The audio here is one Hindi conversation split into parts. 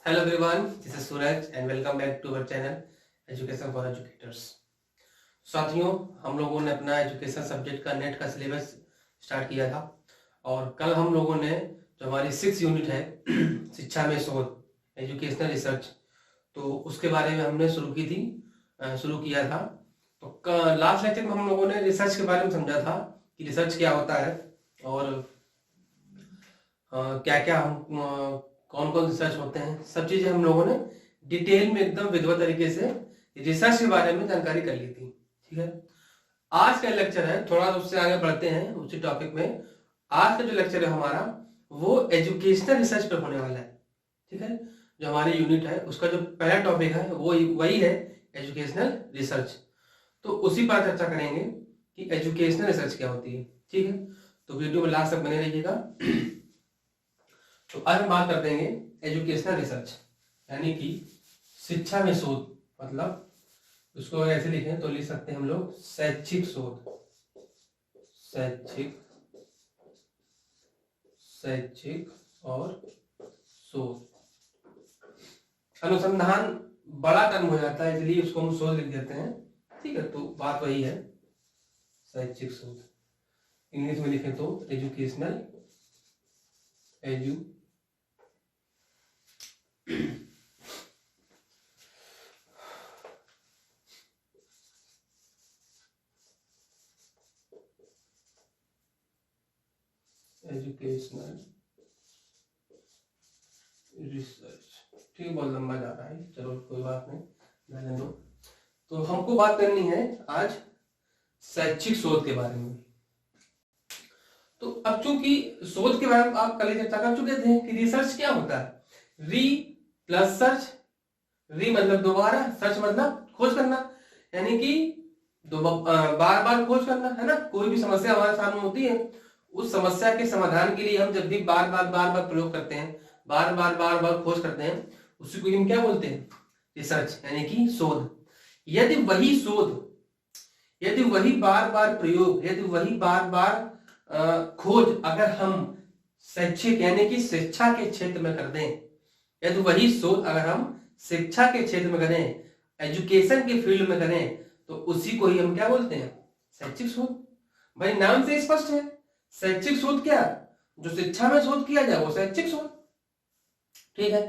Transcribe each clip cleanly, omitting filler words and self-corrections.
Hello everyone, this is Suraj and welcome back to our channel Education for Educators। साथियों, हम लोगों ने अपना एजुकेशन सब्जेक्ट का नेट का सिलेबस स्टार्ट किया था और कल हम लोगों ने जो हमारी 6 यूनिट है शिक्षा में शोध एजुकेशनल रिसर्च, तो उसके बारे में हमने शुरू किया था। तो लास्ट लेक्चर में हम लोगों ने रिसर्च के बारे में समझा था कि रिसर्च क्या होता है और क्या क्या हम कौन कौन रिसर्च होते हैं, सब चीजें हम लोगों ने डिटेल में एकदम विधिवत तरीके से रिसर्च के बारे में जानकारी कर ली थी। ठीक है, आज का लेक्चर है, थोड़ा उससे आगे बढ़ते हैं उसी टॉपिक में। आज का जो लेक्चर है हमारा वो एजुकेशनल रिसर्च पर होने वाला है। ठीक है, जो हमारी यूनिट है उसका जो पहला टॉपिक है वो वही है एजुकेशनल रिसर्च। तो उसी पर चर्चा करेंगे कि एजुकेशनल रिसर्च क्या होती है। ठीक है, तो वीडियो में लास्ट तक बने रहिएगा। तो आज हम बात कर देंगे एजुकेशनल रिसर्च यानी कि शिक्षा में शोध, मतलब उसको अगर ऐसे लिखें तो लिख सकते हैं हम लोग शैक्षिक शोध, शैक्षिक और शोध। अनुसंधान बड़ा टर्म हो जाता है इसलिए उसको हम शोध लिख देते हैं। ठीक है, तो बात वही है शैक्षिक शोध। इंग्लिश में लिखें तो एजुकेशनल एजुकेशनल रिसर्च। ठीक, बहुत लंबा जा रहा है, चलो कोई बात नहीं, रहने दो। तो हमको बात करनी है आज शैक्षिक शोध के बारे में। तो अब चूंकि शोध के बारे में आप कल चर्चा कर चुके थे कि रिसर्च क्या होता है। री प्लस सर्च, री मतलब दोबारा, सर्च मतलब खोज करना, यानी कि बार बार खोज करना है ना। कोई भी समस्या हमारे सामने होती है, उस समस्या के समाधान के लिए हम जब भी बार बार प्रयोग करते हैं, बार बार खोज करते हैं, उसी को हम क्या बोलते हैं, रिसर्च यानी कि शोध। यदि वही बार बार प्रयोग, यदि वही बार बार खोज अगर हम शैक्षिक यानी कि शिक्षा के क्षेत्र में कर दें, यदि वही शोध अगर हम शिक्षा के क्षेत्र में करें, एजुकेशन के फील्ड में करें, तो उसी को ही हम क्या बोलते हैं, शैक्षिक शोध। भाई नाम से स्पष्ट है, शैक्षिक शोध क्या, जो शिक्षा में शोध किया जाए वो शैक्षिक शोध। ठीक है,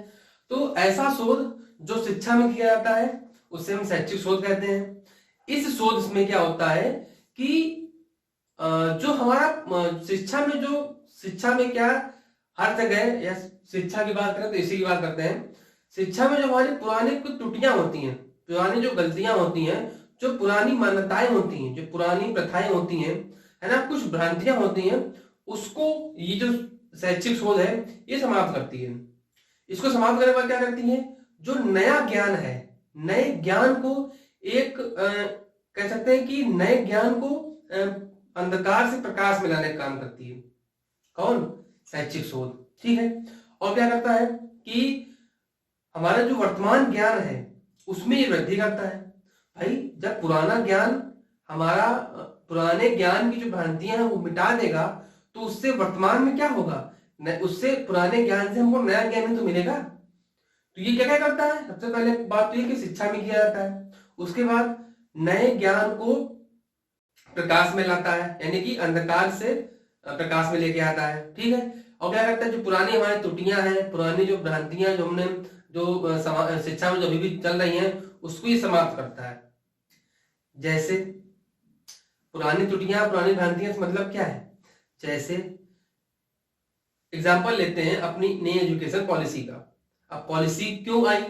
तो ऐसा शोध जो शिक्षा में किया जाता है उसे हम शैक्षिक शोध कहते हैं। इस शोध में क्या होता है कि जो हमारा शिक्षा में क्या हर जगह, या शिक्षा की बात करें तो इसी की बात करते हैं। शिक्षा में जो हमारी पुरानी कुछ त्रुटियां होती हैं, पुरानी जो गलतियां होती हैं, जो पुरानी मान्यताएं होती हैं, जो पुरानी प्रथाएं होती हैं, है ना, कुछ भ्रांतियां होती हैं, उसको ये जो शैक्षिक शोध है ये समाप्त करती है। इसको समाप्त करने के बाद क्या करती है, जो नया ज्ञान है, नए ज्ञान को एक कह सकते हैं कि नए ज्ञान को अंधकार से प्रकाश में लाने का काम करती है। कौन, शैक्षिक शोध। ठीक है, और क्या करता है कि हमारा जो वर्तमान ज्ञान है उसमें ये वृद्धि करता है। भाई जब पुराना ज्ञान, हमारा पुराने ज्ञान की जो भ्रांतियां हैं वो मिटा देगा, तो उससे वर्तमान में क्या होगा, उससे पुराने ज्ञान से हमको नया ज्ञान तो मिलेगा। तो ये क्या क्या करता है, सबसे पहले बात तो ये कि शिक्षा में किया जाता है, उसके बाद नए ज्ञान को प्रकाश में लाता है, यानी कि अंधकार से प्रकाश में लेके आता है। ठीक है, और क्या करता है, जो पुरानी हमारी त्रुटियां हैं, पुरानी जो भ्रांतियां जो हमने जो शिक्षा में जो अभी भी चल रही हैं, उसको ही समाप्त करता है। जैसे पुरानी त्रुटियां, पुरानी भ्रांतियां मतलब क्या है, जैसे एग्जाम्पल लेते हैं अपनी नई एजुकेशन पॉलिसी का। अब पॉलिसी क्यों आई,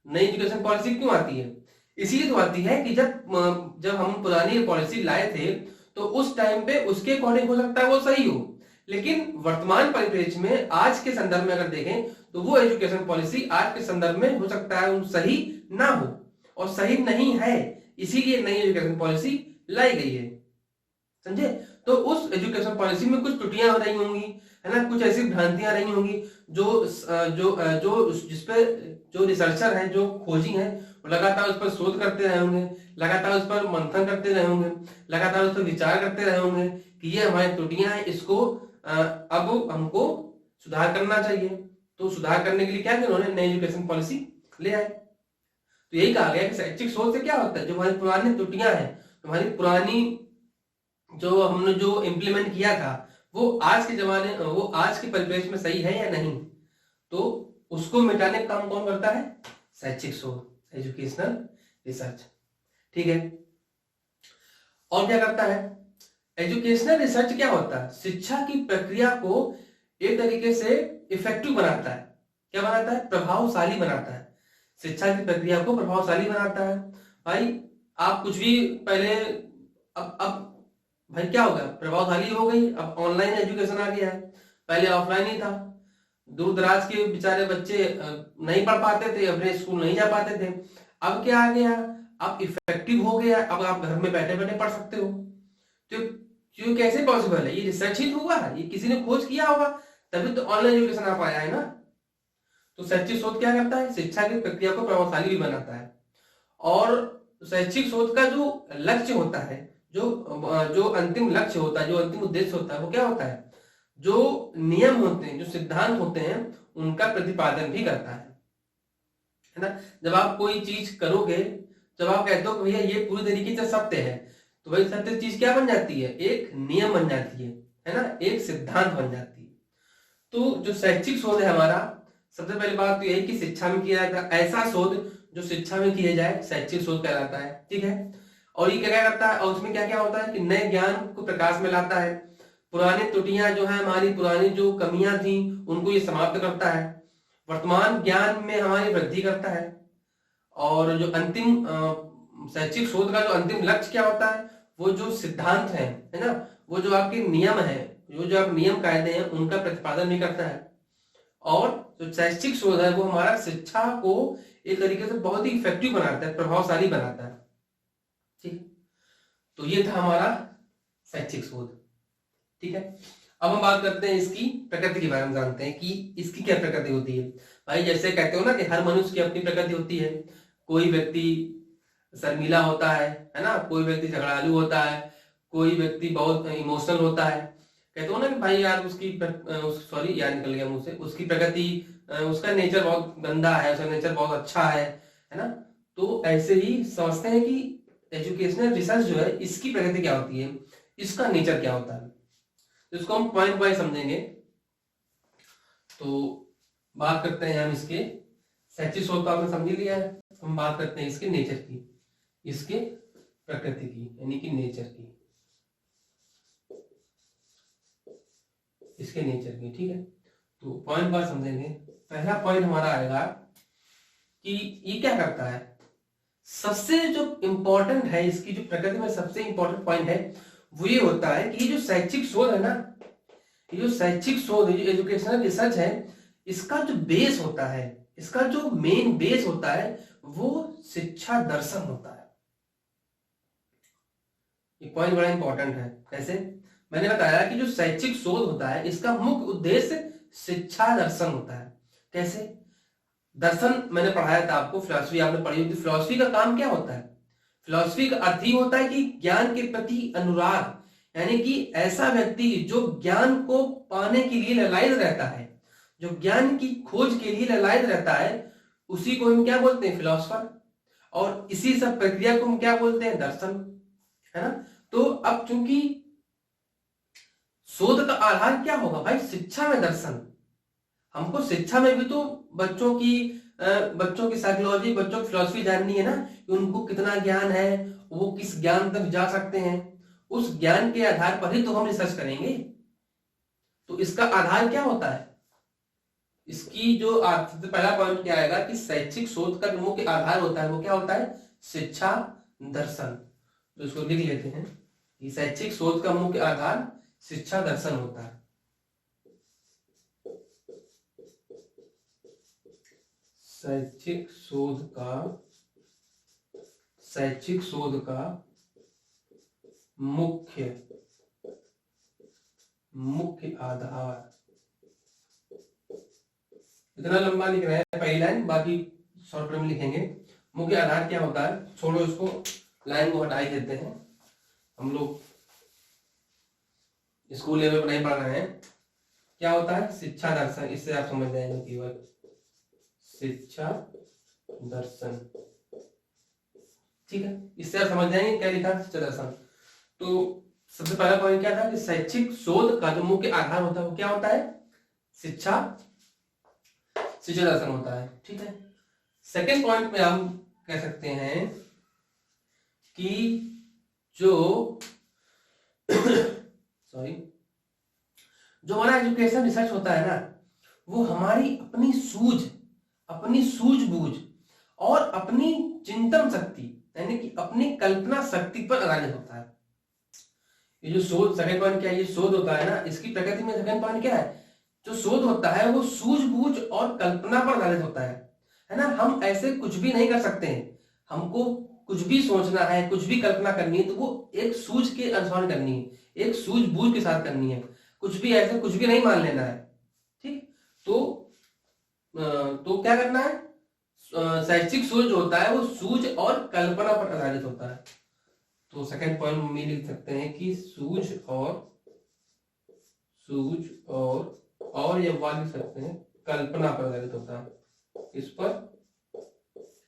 नई एजुकेशन पॉलिसी क्यों आती है, इसीलिए तो आती है कि जब हम पुरानी पॉलिसी लाए थे तो उस टाइम पे उसके अकॉर्डिंग हो सकता है वो सही हो, लेकिन वर्तमान परिप्रेक्ष्य में, आज के संदर्भ में अगर देखें तो वो एजुकेशन पॉलिसी आज के संदर्भ में हो सकता है सही ना हो, और सही नहीं है, इसीलिए नई एजुकेशन पॉलिसी लाई गई है। समझे, तो उस एजुकेशन पॉलिसी में कुछ त्रुटियां रही होंगी, है ना, कुछ ऐसी भ्रांतियां रही होंगी जो जिसपे जो रिसर्चर हैं, जो खोजी हैं, वो लगातार उस पर शोध करते रहे होंगे, लगातार उस पर मंथन करते रहे होंगे, लगातार उस पर विचार करते रहे होंगे कि ये हमारी त्रुटियां हैं, इसको अब हमको सुधार करना चाहिए। तो सुधार करने के लिए क्या किया उन्होंने, नई एजुकेशन पॉलिसी ले आए। तो यही कहा गया कि शैक्षिक सोच से क्या होता है, जो हमारी पुरानी त्रुटियां हैं, हमारी पुरानी जो हमने जो इम्प्लीमेंट किया था वो आज के जमाने, वो आज के परिवेश में सही है या नहीं, तो उसको मिटाने का काम कौन करता है, शैक्षिक शोध, एजुकेशनल रिसर्च। ठीक है, और क्या करता है एजुकेशनल रिसर्च, क्या होता है, शिक्षा की प्रक्रिया को एक तरीके से इफेक्टिव बनाता है। क्या बनाता है, प्रभावशाली बनाता है, शिक्षा की प्रक्रिया को प्रभावशाली बनाता है। भाई आप कुछ भी पहले, अब भाई क्या होगा, प्रभावशाली हो गई, अब ऑनलाइन एजुकेशन आ गया है, पहले ऑफलाइन ही था। दूर दराज के बेचारे बच्चे नहीं पढ़ पाते थे, अपने स्कूल नहीं जा पाते थे। अब क्या आ गया, अब इफेक्टिव हो गया, अब आप घर में बैठे बैठे पढ़ सकते हो। तो ये कैसे पॉसिबल है, ये रिसर्च ही हुआ है, ये किसी ने खोज किया होगा, तभी तो ऑनलाइन एजुकेशन आ पाया है ना। तो शैक्षिक शोध क्या करता है, शिक्षा की प्रक्रिया को प्रभावशाली भी बनाता है। और शैक्षिक शोध का जो लक्ष्य होता है, जो अंतिम लक्ष्य होता है, जो अंतिम उद्देश्य होता है, वो क्या होता है, जो नियम होते हैं, जो सिद्धांत होते हैं, उनका प्रतिपादन भी करता है ना। जब आप कोई चीज करोगे, जब आप कहते हो भैया ये पूरी तरीके से सत्य है, तो वही सत्य चीज क्या बन जाती है, एक नियम बन जाती है ना, एक सिद्धांत बन जाती है। तो जो शैक्षिक शोध है हमारा, सबसे पहली बात तो यही कि शिक्षा में किया जाता है, ऐसा शोध जो शिक्षा में किया जाए शैक्षिक शोध कहलाता है। ठीक है, और ये क्या करता है, और उसमें क्या क्या होता है कि नए ज्ञान को प्रकाश में लाता है, पुरानी त्रुटियां जो है, हमारी पुरानी जो कमियां थी उनको ये समाप्त करता है, वर्तमान ज्ञान में हमारी वृद्धि करता है। और जो अंतिम शैक्षिक शोध का जो अंतिम लक्ष्य क्या होता है, वो जो सिद्धांत है ना, वो जो आपके नियम है, जो आप नियम कायदे हैं, उनका प्रतिपादन भी करता है। और जो शैक्षिक शोध है वो हमारा शिक्षा को एक तरीके से बहुत ही इफेक्टिव बनाता है, प्रभावशाली बनाता है। ठीक, तो ये था हमारा शैक्षिक शोध। ठीक है, अब हम बात करते हैं इसकी प्रकृति के बारे में, जानते हैं कि इसकी क्या प्रकृति होती है। भाई जैसे कहते हो ना कि हर मनुष्य की अपनी प्रकृति होती है, कोई व्यक्ति शर्मीला होता है ना, कोई व्यक्ति झगड़ालू होता है, कोई व्यक्ति बहुत इमोशनल होता है। कहते हो ना कि भाई यार उसकी सॉरी यार निकल गया मुंह से, उसकी प्रकृति, उसका नेचर बहुत गंदा है, उसका नेचर बहुत अच्छा है ना। तो ऐसे ही समझते हैं कि एजुकेशनल रिसर्च जो है इसकी प्रकृति क्या होती है, इसका नेचर क्या होता है, तो इसको हम पॉइंट वाइज समझेंगे। तो बात करते हैं हम इसके शैक्षिक शोध को आपने समझ लिया है, हम बात करते हैं इसके नेचर की, इसके प्रकृति की, यानी कि नेचर की, इसके नेचर की। ठीक है, तो पॉइंट बार समझेंगे। पहला पॉइंट हमारा आएगा कि ये क्या करता है, सबसे जो इंपॉर्टेंट है इसकी जो प्रकृति में सबसे इंपॉर्टेंट पॉइंट है वो ये होता है कि ये जो शैक्षिक शोध है ना, ये जो शैक्षिक शोध है, जो एजुकेशनल रिसर्च है, इसका जो बेस होता है, इसका जो मेन बेस होता है वो शिक्षा दर्शन होता है। ये पॉइंट बड़ा इंपॉर्टेंट है। कैसे, मैंने बताया कि जो शैक्षिक शोध होता है इसका मुख्य उद्देश्य शिक्षा दर्शन होता है। कैसे, दर्शन मैंने पढ़ाया था आपको, फिलॉसफी आपने पढ़ी होगी। फिलॉसफी का काम क्या होता है, फिलॉसफी का अर्थ ही होता है कि ज्ञान के प्रति अनुराग, यानी कि ऐसा व्यक्ति जो ज्ञान को पाने के लिए ललायत रहता है, जो ज्ञान की खोज के लिए ललायत रहता है, उसी को हम क्या बोलते हैं, फिलॉसफर। और इसी सब प्रक्रिया को हम क्या बोलते हैं, दर्शन, है ना। तो अब चूंकि शोध का आधार क्या होगा भाई, शिक्षा में दर्शन। हमको शिक्षा में भी तो बच्चों की साइकोलॉजी, बच्चों की फिलॉसफी जाननी है ना, कि उनको कितना ज्ञान है, वो किस ज्ञान तक जा सकते हैं, उस ज्ञान के आधार पर ही तो हम रिसर्च करेंगे। तो इसका आधार क्या होता है, इसकी जो सबसे पहला पॉइंट क्या आएगा कि शैक्षिक शोध का जो मुख्य आधार होता है वो क्या होता है, शिक्षा दर्शन। तो इसको लिख लेते हैं कि शैक्षिक शोध का मुख्य आधार शिक्षा दर्शन होता है। शैक्षिक शोध का मुख्य आधार, इतना लंबा लिख रहे हैं पहली लाइन, बाकी शॉर्ट में लिखेंगे। मुख्य आधार क्या होता है, छोड़ो इसको, लाइन को हटा ही देते हैं, हम लोग स्कूल लेवल पर नहीं पढ़ रहे हैं। क्या होता है? शिक्षा दर्शन। इससे आप समझ जाएंगे केवल शिक्षा दर्शन, ठीक है, इससे आप समझ जाएंगे क्या लिखा है शिक्षा दर्शन। तो सबसे पहला पॉइंट क्या था कि शैक्षिक शोध का जो मुख्य आधार होता है वो क्या होता है? शिक्षा दर्शन होता है, ठीक है। सेकेंड पॉइंट में हम कह सकते हैं कि जो सॉरी जो हमारा एजुकेशन रिसर्च होता है ना, वो हमारी अपनी सूझबूझ और अपनी चिंतन शक्ति यानी कि अपनी कल्पना शक्ति पर आधारित होता है। ये जो शोध, सेकंड पॉइंट क्या है? ये शोध होता है ना, इसकी प्रकृति में सेकंड पॉइंट क्या है? जो शोध होता है वो सूझबूझ और कल्पना पर आधारित होता है ना। हम ऐसे कुछ भी नहीं कर सकते हैं, हमको कुछ भी सोचना है, कुछ भी कल्पना करनी है तो वो एक सूझ के अनुसार करनी है, एक सूझबूझ के साथ करनी है, कुछ भी ऐसे कुछ भी नहीं मान लेना है, ठीक। तो क्या करना है? शैक्षिक सूझ जो होता है वो सूझ और कल्पना पर आधारित होता है। तो सेकंड पॉइंट में लिख सकते हैं कि सूझ और ये वाले लिख सकते हैं कल्पना पर आधारित होता है। इस पर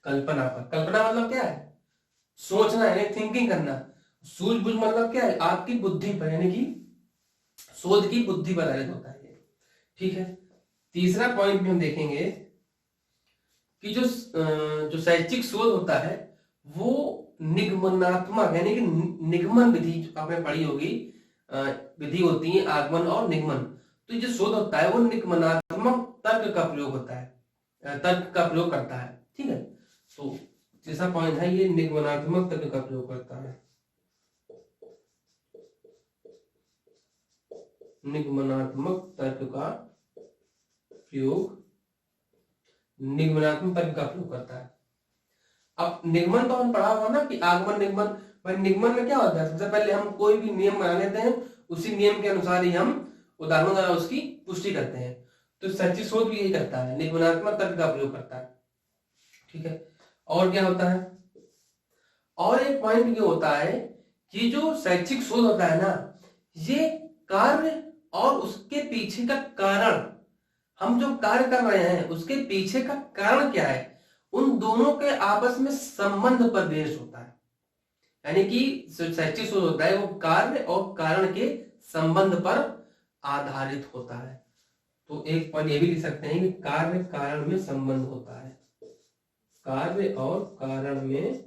कल्पना मतलब क्या है? सोचना यानी थिंकिंग करना। सूझबूझ मतलब क्या है? आपकी बुद्धि पर यानी कि शोध की बुद्धि पर आधारित होता है, ठीक है। तीसरा पॉइंट में हम देखेंगे कि जो शैक्षिक शोध होता है वो निगमनात्मक यानी कि निगमन विधि आपने पढ़ी होगी, विधि होती है आगमन और निगमन। तो जो शोध होता है वो निगमनात्मक तर्क का प्रयोग होता है, तर्क का प्रयोग करता है, ठीक है। तो तीसरा पॉइंट है ये निगमनात्मक तर्क का प्रयोग करता है, निगमनात्मक तर्क का प्रयोग करता है। अब निगमन तो हम पढ़ा हुआ ना कि आगमन निगमन। भाई निगमन में क्या होता है? सबसे पहले हम कोई भी नियम बना लेते हैं, उसी नियम के अनुसार ही हम उदाहरणों द्वारा उसकी पुष्टि करते हैं। तो शैक्षिक शोध भी यही करता है, निगमनात्मक तर्क का प्रयोग करता है, ठीक है। और क्या होता है? और एक पॉइंट ये होता है कि जो शैक्षिक शोध होता है ना, ये कार्य और उसके पीछे का कारण, हम जो कार्य कर रहे हैं उसके पीछे का कारण क्या है, उन दोनों के आपस में संबंध पर बेस्ड होता है। यानी कि शैक्षिक शोध होता है वो कार्य और कारण के संबंध पर आधारित होता है। तो एक पॉइंट ये भी लिख सकते हैं कि कार्य कारण में संबंध होता है, कार्य और कारण में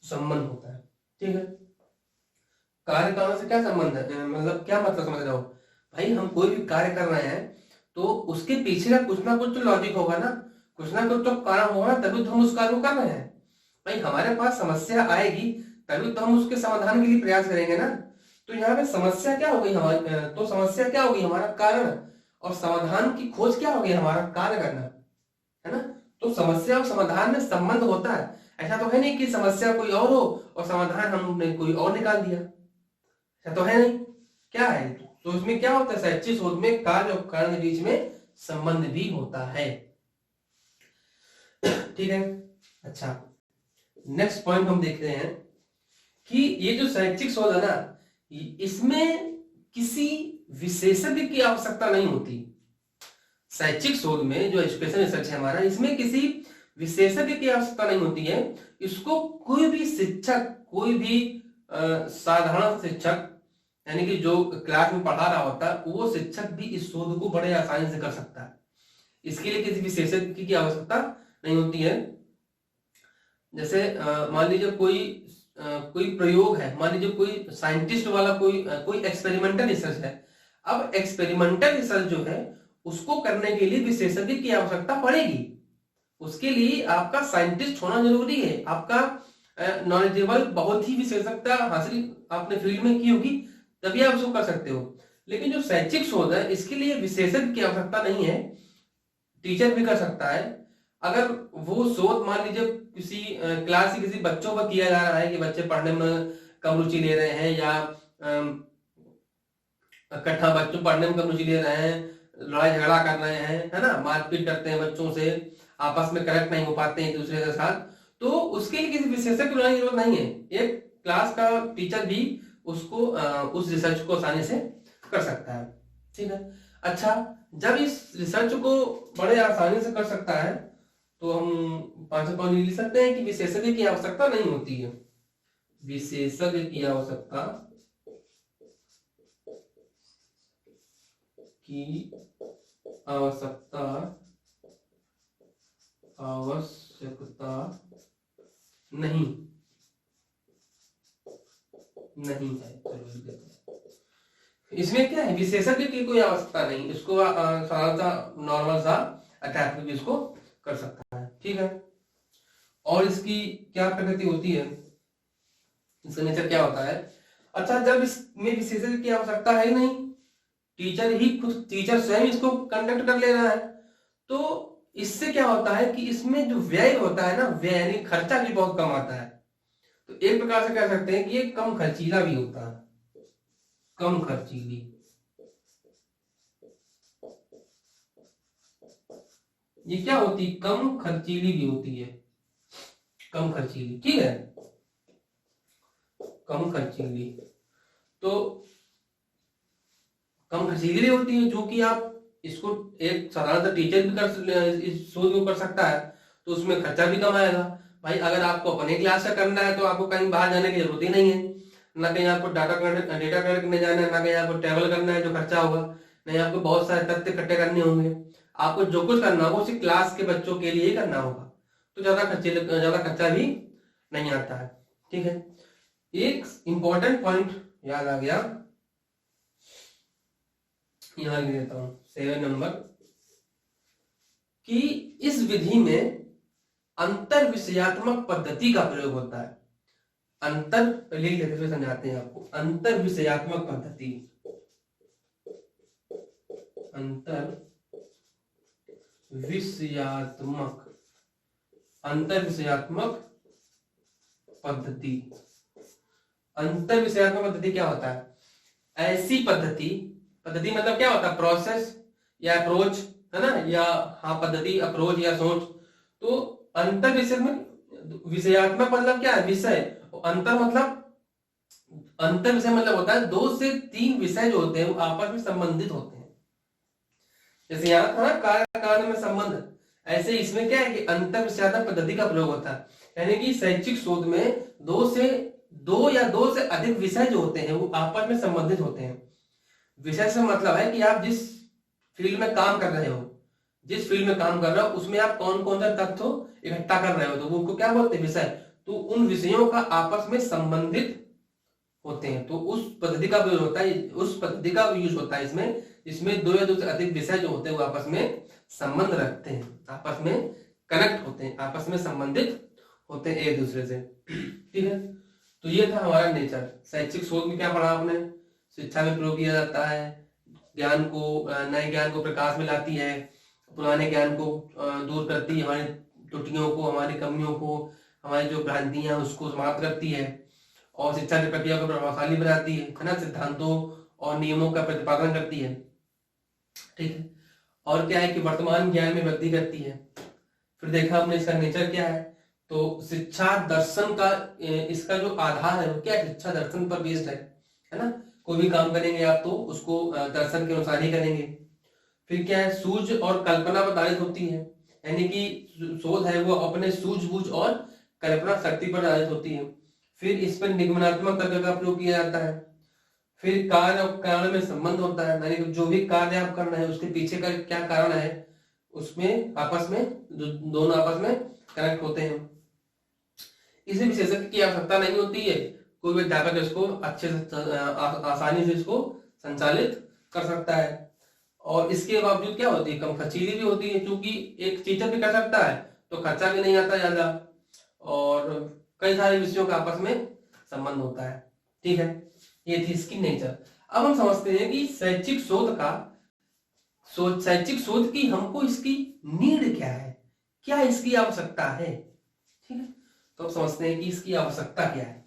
संबंध होता है, ठीक है। कार्य कारण से क्या संबंध है, मतलब क्या मतलब समझ रहे हो? भाई हम कोई भी कार्य कर रहे हैं तो उसके पीछे का कुछ ना कुछ तो लॉजिक होगा ना, कुछ ना कुछ तो कारण होगा, तभी तो हम उस कार्य को कर रहे हैं। भाई हमारे पास समस्या आएगी तभी तो हम उसके समाधान के लिए प्रयास करेंगे ना। तो यहाँ पे समस्या क्या हो गई हमारी, तो समस्या क्या होगी? हमारा कारण, और समाधान की खोज क्या होगी? हमारा कार्य करना, है ना। तो समस्या और समाधान में संबंध होता है। ऐसा तो है नहीं कि समस्या कोई और हो और समाधान हमने कोई और निकाल दिया, ऐसा तो है नहीं। क्या है? तो इसमें क्या होता है? शैक्षिक शोध में कार्य और कारण के बीच में संबंध भी होता है, ठीक है। अच्छा, नेक्स्ट पॉइंट हम देख रहे हैं कि ये जो शैक्षिक शोध है ना, इसमें किसी विशेषज्ञ की आवश्यकता नहीं होती। शैक्षिक शोध में जो एजुकेशन रिसर्च है हमारा, इसमें किसी विशेषज्ञ की आवश्यकता नहीं होती है। इसको कोई भी शिक्षक, कोई भी साधारण शिक्षक यानी कि जो क्लास में पढ़ा रहा होता है वो शिक्षक भी इस शोध को बड़े आसानी से कर सकता है। इसके लिए किसी विशेषज्ञ की आवश्यकता नहीं होती है। जैसे मान लीजिए कोई प्रयोग है, मान लीजिए कोई साइंटिस्ट वाला कोई एक्सपेरिमेंटल रिसर्च है। अब एक्सपेरिमेंटल रिसर्च जो है उसको करने के लिए विशेषज्ञ की आवश्यकता पड़ेगी। उसके लिए आपका साइंटिस्ट होना जरूरी है, आपका नॉलेजेबल, बहुत ही विशेषज्ञता हासिल आपने फील्ड में की होगी, तभी आप उसको कर सकते हो। लेकिन जो शैक्षिक शोध है इसके लिए विशेषज्ञ की आवश्यकता नहीं है, टीचर भी कर सकता है। अगर वो शोध मान लीजिए किसी क्लास के किसी बच्चों पर किया जा रहा है कि बच्चे पढ़ने में कम रुचि ले रहे हैं, या इकट्ठा बच्चों पढ़ने में कम रुचि ले रहे हैं, लड़ाई झगड़ा कर रहे हैं, है ना, मारपीट करते हैं बच्चों से, आपस में कनेक्ट नहीं हो पाते हैं एक दूसरे के साथ, तो उसके लिए किसी विशेषज्ञ की बुलाने की जरूरत नहीं है, एक क्लास का टीचर भी उसको उस रिसर्च को आसानी से कर सकता है। ठीक है, अच्छा, जब इस रिसर्च को बड़े आसानी से कर सकता है तो हम 5 पॉइंट लिख सकते हैं कि विशेषज्ञ की आवश्यकता नहीं होती है। विशेषज्ञ की आवश्यकता नहीं है। चलो, इसमें क्या है, विशेषज्ञ की कोई आवश्यकता नहीं, इसको साधारणतः नॉर्मल सा अध्यापक भी इसको कर सकता है। ठीक है, और इसकी क्या प्रकृति होती है, इसका नेचर क्या होता है। अच्छा, जब इसमें विशेषज्ञ की आवश्यकता है नहीं, टीचर स्वयं इसको कंडक्ट कर ले रहा है, तो इससे क्या होता है कि इसमें जो व्यय होता है ना, व्यय यानी खर्चा भी बहुत कम आता है। तो एक प्रकार से कह सकते हैं कि ये कम खर्चीला भी होता है, कम खर्चीली। ये क्या होती है, कम खर्चीली भी होती है, कम खर्चीली। ठीक है, कम खर्चीली, तो कम खर्चीली भी होती है, जो कि आप इसको एक साधारणतः टीचर भी इस शोध को कर सकता है, तो उसमें खर्चा भी कम आएगा। भाई अगर आपको अपने क्लास से करना है तो आपको कहीं बाहर जाने की जरूरत ही नहीं है, ना कहीं आपको डेटा कलेक्ट करने जाना है, ना कहीं आपको ट्रेवल करना है जो खर्चा होगा, नहीं आपको बहुत सारे तथ्य इकट्ठे करने होंगे। आपको जो कुछ करना होगा उसी क्लास के बच्चों के लिए ही करना होगा, तो ज्यादा खर्चा भी नहीं आता है। ठीक है, एक इंपॉर्टेंट पॉइंट याद आ गया, यहां लिख देता हूं 7 नंबर, कि इस विधि में अंतर विषयात्मक पद्धति का प्रयोग होता है। अंतर लिख लेते हुए समझाते हैं आपको, अंतर विषयात्मक पद्धति, अंतर विषयात्मक पद्धति। अंतर विषयात्मक पद्धति क्या होता है, ऐसी पद्धति मतलब क्या होता है, प्रोसेस या अप्रोच, है ना, या हाँ पद्धति, अप्रोच या सोच। तो अंतर विषयात्मक मतलब क्या है, विषय। अंतर विषय मतलब होता है 2 से 3 विषय जो होते हैं वो आपस में संबंधित होते हैं। जैसे यहाँ था ना कार्य कारण में संबंध, ऐसे इसमें क्या है कि अंतर विषयात्मक पद्धति का प्रयोग होता है, यानी कि शैक्षिक शोध में 2 या 2 से अधिक विषय जो होते हैं वो आपस में संबंधित होते हैं। विषय से मतलब है कि आप जिस फील्ड में काम कर रहे हो, उसमें आप कौन कौन सा तथ्य इकट्ठा कर रहे हो, तो उनको क्या बोलते हैं, विषय। तो उन विषयों का आपस में संबंधित होते हैं, तो उस पद्धति का यूज होता है इसमें 2 या 2 से अधिक विषय जो होते हैं वो आपस में संबंध रखते हैं, आपस में कनेक्ट होते हैं, आपस में संबंधित होते हैं एक दूसरे से। ठीक है, तो ये था हमारा नेचर। शैक्षिक शोध में क्या पढ़ा आपने, शिक्षा में प्रयोग किया जाता है, नए ज्ञान को प्रकाश में लाती है, पुराने ज्ञान को दूर करती है, हमारी त्रुटियों को, हमारी कमियों को, हमारी जो भ्रांतियां उसको समाप्त करती है, और शिक्षा की प्रक्रिया को प्रभावशाली बनाती है ना, सिद्धांतों और नियमों का प्रतिपादन करती है। ठीक है, और क्या है कि वर्तमान ज्ञान में वृद्धि करती है। फिर देखा हमने इसका नेचर क्या है, तो शिक्षा दर्शन का इसका जो आधार है वो क्या है, शिक्षा दर्शन पर बेस्ड है ना। कोई भी काम करेंगे आप तो उसको दर्शन के अनुसार ही करेंगे। फिर क्या है, सूझ और कल्पना पर आधारित होती है, यानी कि शोध है वो अपने सूझबूझ और कल्पना शक्ति पर आधारित होती है। फिर इस पर निगमनात्मक तर्क का प्रयोग किया जाता है। फिर कार्य और कारण में संबंध होता है, यानी कि जो भी कार्य आप कर रहे हैं उसके पीछे का क्या कारण है, उसमें आपस में दोनों आपस में कनेक्ट होते हैं। इसमें विशेषज्ञ की आवश्यकता नहीं होती है, कोई भी अध्यापक इसको अच्छे से आसानी से इसको संचालित कर सकता है। और इसके बावजूद क्या होती है, कम खर्चीली भी होती है, क्योंकि एक टीचर भी कर सकता है तो खर्चा भी नहीं आता ज्यादा, और कई सारे विषयों का आपस में संबंध होता है। ठीक है, ये थी इसकी नेचर। अब हम समझते हैं कि शैक्षिक शोध की हमको इसकी नीड क्या है, क्या इसकी आवश्यकता है। ठीक है, तो अब समझते हैं कि इसकी आवश्यकता क्या है।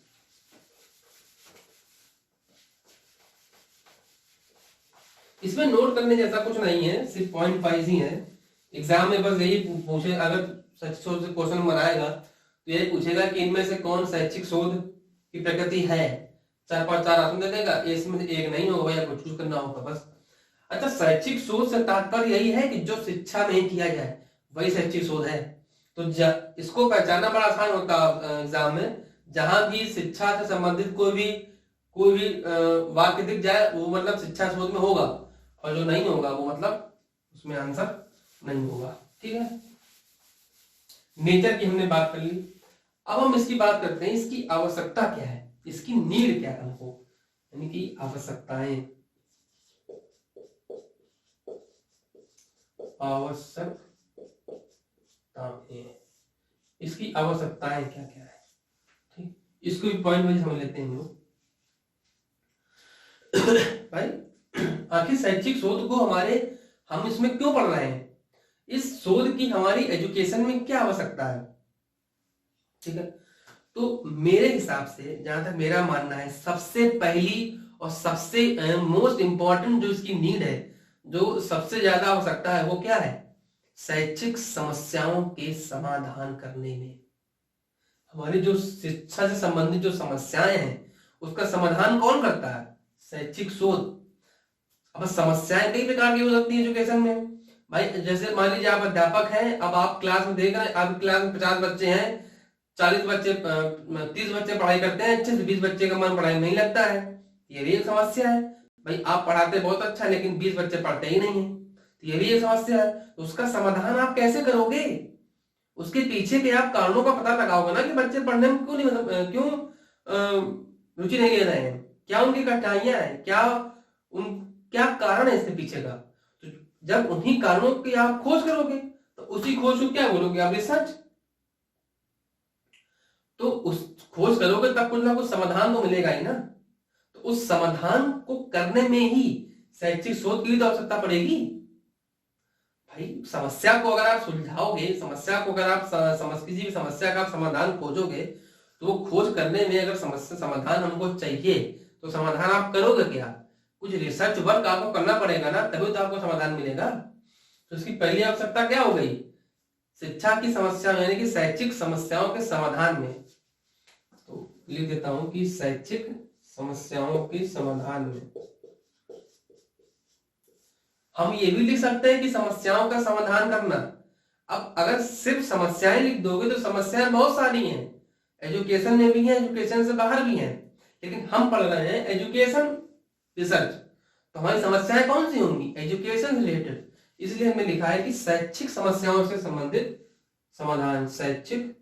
इसमें नोट करने जैसा कुछ नहीं है, सिर्फ पॉइंट वाइज ही है। एग्जाम में बस यही पूछे, अगर शैक्षिक शोध से क्वेश्चन बनाएगा तो यही पूछेगा कि इनमें से कौन शैक्षिक शोध की प्रकृति है, 4 ऑप्शन दे देगा, इसमें से एक नहीं होगा, भैया आपको चूज करना होगा बस। अच्छा, शैक्षिक शोध से तात्पर्य यही है कि जो शिक्षा में किया जाए वही शैक्षिक शोध है। तो इसको पहचानना बड़ा आसान होता है एग्जाम में, जहां भी शिक्षा से संबंधित कोई भी वाक्य दिख जाए वो मतलब शिक्षा शोध में होगा, और जो नहीं होगा वो मतलब उसमें आंसर नहीं होगा। ठीक है, नेचर की हमने बात कर ली। अब हम इसकी बात करते हैं, इसकी आवश्यकता क्या है, इसकी नीड क्या है हमको, यानी कि आवश्यकताएं, इसकी आवश्यकताएं क्या क्या है। ठीक, इसको भी पॉइंट वाइज समझ लेते हैं हम लोग। भाई आखिर शैक्षिक शोध को हम इसमें क्यों पढ़ रहे हैं, इस शोध की हमारी एजुकेशन में क्या आवश्यकता है। ठीक है, तो मेरे हिसाब से जहां तक मेरा मानना है, सबसे पहली और सबसे मोस्ट इंपॉर्टेंट जो इसकी नीड है, जो सबसे ज्यादा आवश्यकता है, वो क्या है, शैक्षिक समस्याओं के समाधान करने में। हमारी जो शिक्षा से संबंधित जो समस्याएं हैं उसका समाधान कौन करता है, शैक्षिक शोध। अब समस्याएं कई प्रकार की हो सकती है एजुकेशन में। भाई जैसे मान लीजिए आप अध्यापक हैं, अब आप क्लास में देख रहे हैं, आपकी क्लास में 50 बच्चे हैं, 40 बच्चे 30 बच्चे पढ़ाई करते हैं अच्छे से, 20 बच्चे का मन पढ़ाई में नहीं लगता है, ये भी एक समस्या है। भाई आप पढ़ाते बहुत अच्छा है लेकिन 20 बच्चे पढ़ते ही नहीं है, तो ये भी एक समस्या है। तो उसका समाधान आप कैसे करोगे, उसके पीछे के आप कारणों का पता लगाओगे ना, कि बच्चे पढ़ने में क्यों नहीं क्यों रुचि नहीं ले रहे हैं, क्या उनकी कठिनाइयां हैं, क्या कारण है इसके पीछे का। तो जब उन्हीं कारणों की आप खोज करोगे तो उसी खोज को क्या बोलोगे आप, रिसर्च। तो उस खोज करोगे तब कुछ ना कुछ समाधान तो मिलेगा ही ना। तो उस समाधान को करने में ही शैक्षिक शोध की भी तो आवश्यकता पड़ेगी। भाई समस्या को अगर आप सुलझाओगे, समस्या को अगर आप किसी भी समस्या का आप समाधान खोजोगे, तो वो खोज करने में अगर समस्या समाधान हमको चाहिए तो समाधान आप करोगे क्या, कुछ रिसर्च वर्क आपको करना पड़ेगा ना, तभी तो आपको समाधान मिलेगा। तो इसकी पहली आवश्यकता क्या हो गई, शिक्षा की समस्या यानी कि शैक्षिक समस्याओं के समाधान में। तो लिख देता हूं कि शैक्षिक समस्याओं के समाधान में। हम ये भी लिख सकते हैं कि समस्याओं का समाधान करना। अब अगर सिर्फ समस्याएं लिख दोगे तो समस्याएं बहुत सारी हैं, एजुकेशन में भी हैं, एजुकेशन से बाहर भी हैं, लेकिन हम पढ़ रहे हैं एजुकेशन रिसर्च, तो हमारी समस्याएं कौन सी होंगी, एजुकेशन रिलेटेड। इसलिए हमने लिखा है कि शैक्षिक समस्याओं से संबंधित समाधान, शैक्षिक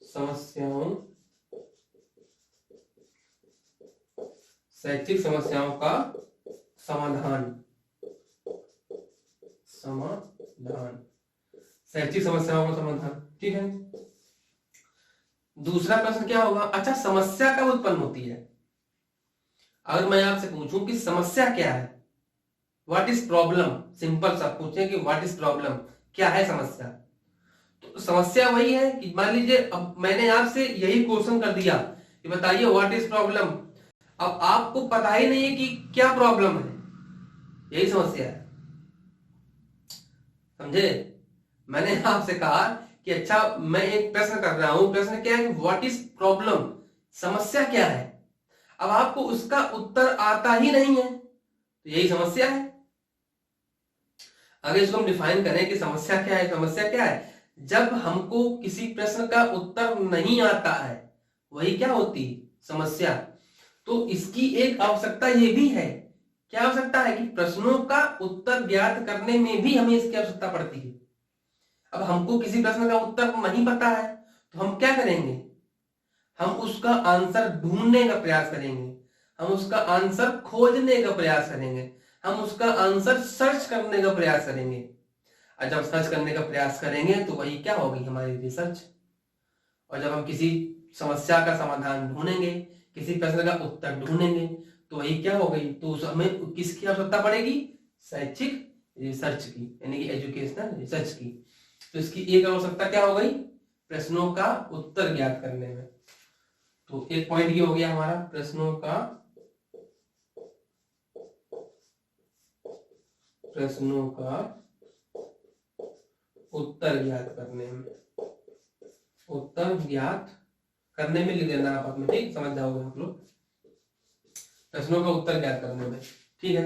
समस्याओं का समाधान, शैक्षिक समस्याओं का समाधान। ठीक है, दूसरा प्रश्न क्या होगा, अच्छा समस्या कब उत्पन्न होती है। अगर मैं आपसे पूछूं कि समस्या क्या है, व्हाट इज प्रॉब्लम, सिंपल सा पूछें कि व्हाट इज प्रॉब्लम, क्या है समस्या। तो समस्या वही है कि मान लीजिए अब मैंने आपसे यही क्वेश्चन कर दिया कि बताइए व्हाट इज प्रॉब्लम, अब आपको पता ही नहीं है कि क्या प्रॉब्लम है, यही समस्या है, समझे। मैंने आपसे कहा कि अच्छा मैं एक प्रश्न कर रहा हूं, प्रश्न क्या है, व्हाट इज प्रॉब्लम, समस्या क्या है। अब आपको उसका उत्तर आता ही नहीं है, तो यही समस्या है। अगर इसको हम डिफाइन करें कि समस्या क्या है, समस्या क्या है, जब हमको किसी प्रश्न का उत्तर नहीं आता है वही क्या होती समस्या। तो इसकी एक आवश्यकता ये भी है, क्या आवश्यकता है कि प्रश्नों का उत्तर ज्ञात करने में भी हमें इसकी आवश्यकता पड़ती है। अब हमको किसी प्रश्न का उत्तर नहीं पता है तो हम क्या करेंगे, हम उसका आंसर ढूंढने का प्रयास करेंगे, हम उसका आंसर खोजने का प्रयास करेंगे, हम उसका आंसर सर्च करने का प्रयास करेंगे। और जब सर्च करने का प्रयास करेंगे तो वही क्या होगी, हमारी रिसर्च। और जब हम किसी समस्या का समाधान ढूंढेंगे, किसी प्रश्न का उत्तर ढूंढेंगे, तो वही क्या हो गई, तो हमें किसकी आवश्यकता पड़ेगी, शैक्षिक रिसर्च की, यानी कि एजुकेशनल रिसर्च की। तो इसकी एक आवश्यकता क्या हो गई, प्रश्नों का उत्तर ज्ञात करने में। तो एक पॉइंट ये हो गया हमारा, प्रश्नों का उत्तर ज्ञात करने में। उत्तर ज्ञात करने में लिख देना आप में, ठीक, समझ जाओगे आप लोग प्रश्नों का उत्तर ज्ञात करने में, ठीक है।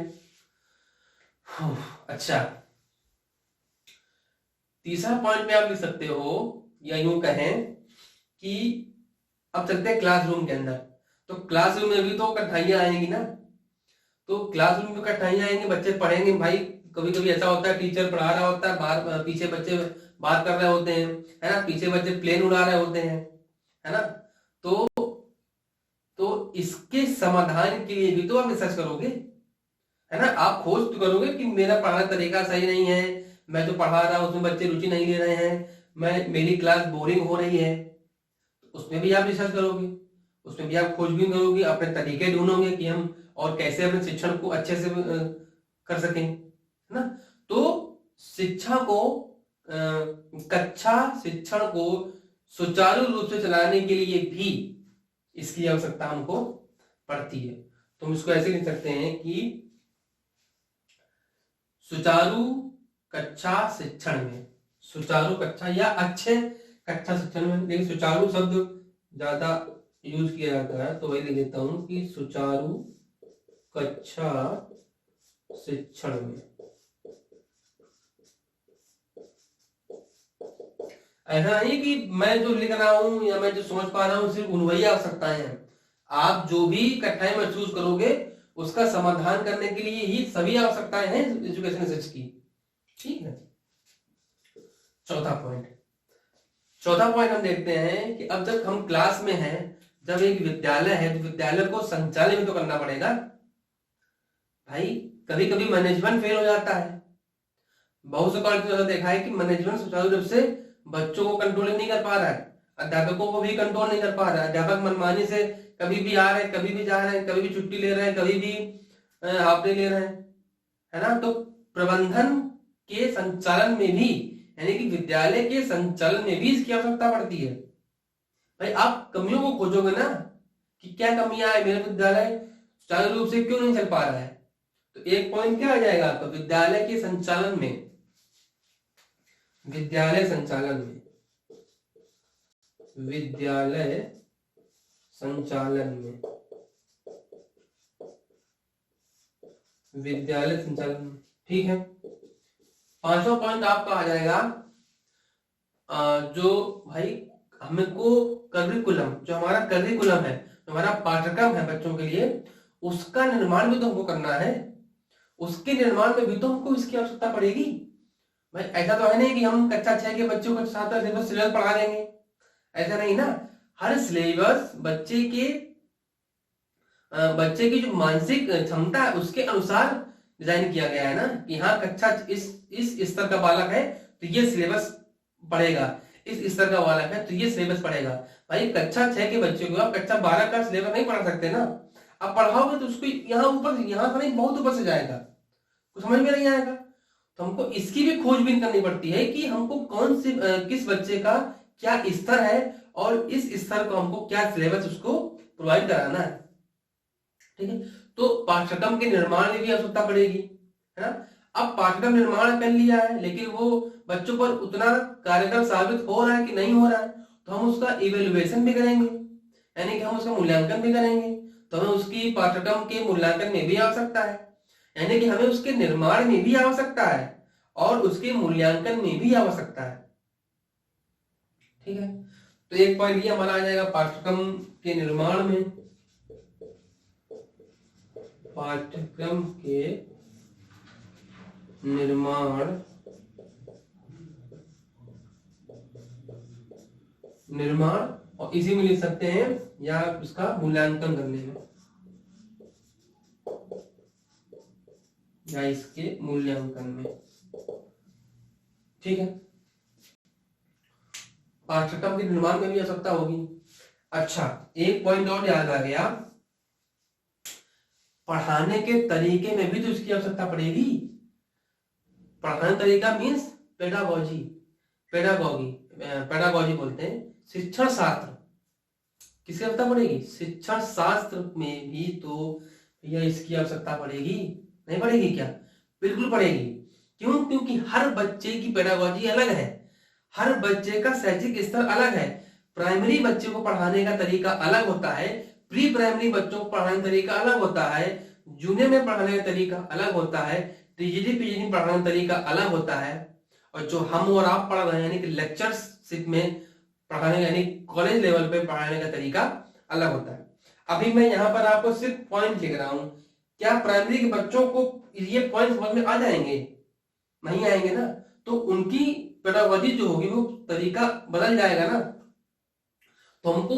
अच्छा, तीसरा पॉइंट में आप लिख सकते हो या यूं कहें कि अब चलते हैं क्लासरूम के अंदर। तो क्लासरूम में भी तो कठिनाइयां आएंगी ना, तो क्लासरूम में कठिनाइयां आएंगी, बच्चे पढ़ेंगे भाई, कभी कभी ऐसा होता है टीचर पढ़ा रहा होता है, बाहर पीछे बच्चे बात कर रहे होते हैं, है ना, पीछे बच्चे प्लेन उड़ा रहे होते हैं, है ना। तो इसके समाधान के लिए भी तो आप रिसर्च करोगे, है ना, आप खोज तो करोगे कि मेरा पढ़ाने का तरीका सही नहीं है, मैं जो पढ़ा रहा हूं उसमें बच्चे रुचि नहीं ले रहे हैं, मेरी क्लास बोरिंग हो रही है, उसमें भी आप रिसर्च करोगे, उसमें भी आप खोजबीन करोगे, अपने तरीके ढूंढोगे कि हम और कैसे अपने शिक्षण को अच्छे से कर सकें, है ना। तो शिक्षा को कक्षा शिक्षण को सुचारू रूप से चलाने के लिए भी इसकी आवश्यकता हमको पड़ती है। तो हम इसको ऐसे लिख सकते हैं कि सुचारू कक्षा शिक्षण में, सुचारू कक्षा या अच्छे कक्षा शिक्षण में, लेकिन सुचारू शब्द ज्यादा यूज किया जाता है तो वही लिख देता हूं कि सुचारू कक्षा शिक्षण में। ऐसा नहीं कि मैं जो लिख रहा हूं या मैं जो समझ पा रहा हूं सिर्फ वही आवश्यकताएं हैं, आप जो भी कठिनाई महसूस करोगे उसका समाधान करने के लिए ही सभी आवश्यकताएं हैं एजुकेशन रिसर्च की, ठीक है। चौथा पॉइंट हम देखते हैं कि अब जब हम क्लास में हैं, जब एक विद्यालय है तो विद्यालय को संचालन भी तो करना पड़ेगा भाई। कभी कभी मैनेजमेंट फेल हो जाता है, बहुत से कॉलेज में देखा है कि मैनेजमेंट सुचारू रूप से बच्चों को कंट्रोल नहीं कर पा रहा है, अध्यापकों को भी कंट्रोल नहीं कर पा रहा है, अध्यापक मनमानी से कभी भी आ रहे हैं, कभी भी जा रहे हैं, कभी भी छुट्टी ले रहे हैं, कभी भी हाफ डे ले रहे हैं, है ना। तो प्रबंधन के संचालन में भी, यानी कि विद्यालय के संचालन में भी इसकी आवश्यकता पड़ती है भाई। आप कमियों को खोजोगे ना कि क्या कमियां है, मेरा विद्यालय सुचारू रूप से क्यों नहीं चल पा रहा है, तो एक पॉइंट क्या आ जाएगा आपका, विद्यालय के संचालन में, विद्यालय संचालन में, विद्यालय संचालन में, विद्यालय संचालन में, ठीक है। पांचवा पॉइंट आपका आ जाएगा जो भाई हमको करिकुलम, जो हमारा करिकुलम है, जो हमारा पाठ्यक्रम है बच्चों के लिए, उसका निर्माण भी तो हमको करना है, उसके निर्माण में भी तो हमको इसकी आवश्यकता पड़ेगी भाई। ऐसा तो है नहीं कि हम कक्षा 6 के बच्चों को सारा सिलेबस पढ़ा देंगे, ऐसा नहीं ना। हर सिलेबस बच्चे की जो मानसिक क्षमता है उसके अनुसार डिजाइन किया गया है ना, कि हाँ कक्षा इस स्तर का बालक है तो ये सिलेबस पढ़ेगा, इस स्तर का बालक है तो ये सिलेबस पढ़ेगा भाई। कक्षा 6 के बच्चे को आप कक्षा 12 का सिलेबस नहीं पढ़ा सकते ना, आप पढ़ाओगे तो उसको यहाँ से नहीं, बहुत ऊपर से जाएगा, कुछ समझ में नहीं आएगा। तो हमको इसकी भी खोजबीन करनी पड़ती है कि हमको किस बच्चे का क्या स्तर है और इस स्तर को हमको क्या सिलेबस उसको प्रोवाइड कराना है, ठीक है। तो पाठ्यक्रम के निर्माण में भी आवश्यकता पड़ेगी, है ना। अब पाठ्यक्रम निर्माण कर लिया है लेकिन वो बच्चों पर उतना कार्यक्रम साबित हो रहा है कि नहीं हो रहा है, तो हम उसका इवेल्युएशन भी करेंगे, यानी कि हम उसका मूल्यांकन भी करेंगे। तो हमें उसकी पाठ्यक्रम के मूल्यांकन में भी आवश्यकता है, यानी कि हमें उसके निर्माण में भी आवश्यकता है और उसके मूल्यांकन में भी आवश्यकता है, ठीक है। तो एक पॉइंट ये हमारा आ जाएगा पाठ्यक्रम के निर्माण में, पाठ्यक्रम के निर्माण और इसी में लिख सकते हैं या उसका मूल्यांकन करने में, या इसके मूल्यांकन में, ठीक है। पाठ्यक्रम के निर्माण में भी आवश्यकता होगी। अच्छा, एक पॉइंट और याद आ गया, पढ़ाने के तरीके में भी तो इसकी आवश्यकता पड़ेगी। पढ़ाने तरीका मीन्स पेडागोजी, पेडागोजी बोलते हैं शिक्षण शास्त्र, किसकी आवश्यकता पड़ेगी, शिक्षण शास्त्र में भी तो भैया इसकी आवश्यकता पड़ेगी, नहीं पड़ेगी क्या, बिल्कुल पड़ेगी। क्यों, क्योंकि हर बच्चे की पेडागोजी अलग है, हर बच्चे का शैक्षिक स्तर अलग है। प्राइमरी बच्चे को पढ़ाने का तरीका अलग होता है, प्री प्राइमरी बच्चों को पढ़ाने का तरीका अलग होता है, जूनियर में पढ़ाने का तरीका अलग होता है, टीजीटी पीजीटी पढ़ाने का तरीका अलग होता है, और जो हम और आप पढ़ रहे हैं यानी कि लेक्चरशिप में पढ़ाने यानी कॉलेज लेवल पे पढ़ाने का तरीका अलग होता है। अभी मैं यहाँ पर आपको सिर्फ पॉइंट लिख रहा हूं, क्या प्राइमरी के बच्चों को ये पॉइंट समझ में आ जाएंगे? नहीं आएंगे ना, तो उनकी पेडागोजी जो होगी वो तरीका बदल जाएगा ना, तो हमको